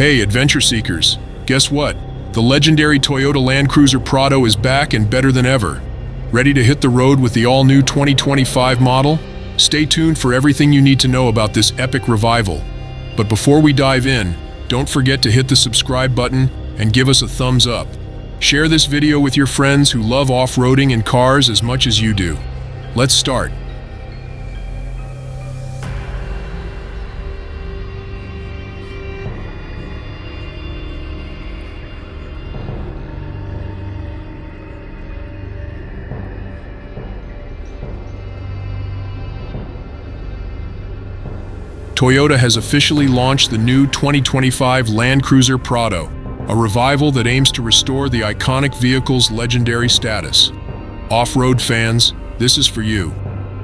Hey, adventure seekers, guess what? The legendary Toyota Landcruiser Prado is back and better than ever. Ready to hit the road with the all-new 2025 model? Stay tuned for everything you need to know about this epic revival. But before we dive in, don't forget to hit the subscribe button and give us a thumbs up. Share this video with your friends who love off-roading and cars as much as you do. Let's start. Toyota has officially launched the new 2025 Land Cruiser Prado, a revival that aims to restore the iconic vehicle's legendary status. Off-road fans, this is for you.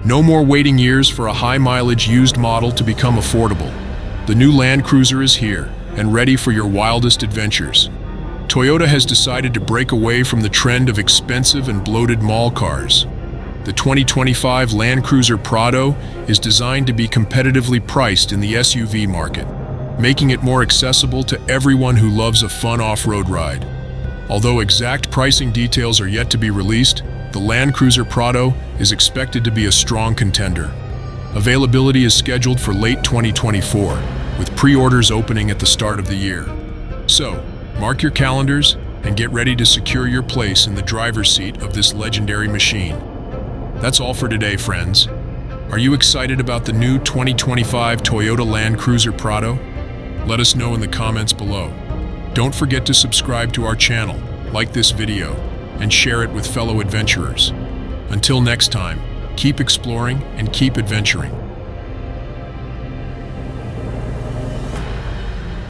No more waiting years for a high-mileage used model to become affordable. The new Land Cruiser is here and ready for your wildest adventures. Toyota has decided to break away from the trend of expensive and bloated mall cars. The 2025 Land Cruiser Prado is designed to be competitively priced in the SUV market, making it more accessible to everyone who loves a fun off-road ride. Although exact pricing details are yet to be released, the Land Cruiser Prado is expected to be a strong contender. Availability is scheduled for late 2024, with pre-orders opening at the start of the year. So, mark your calendars and get ready to secure your place in the driver's seat of this legendary machine. That's all for today, friends. Are you excited about the new 2025 Toyota Land Cruiser Prado? Let us know in the comments below. Don't forget to subscribe to our channel, like this video, and share it with fellow adventurers. Until next time, keep exploring and keep adventuring.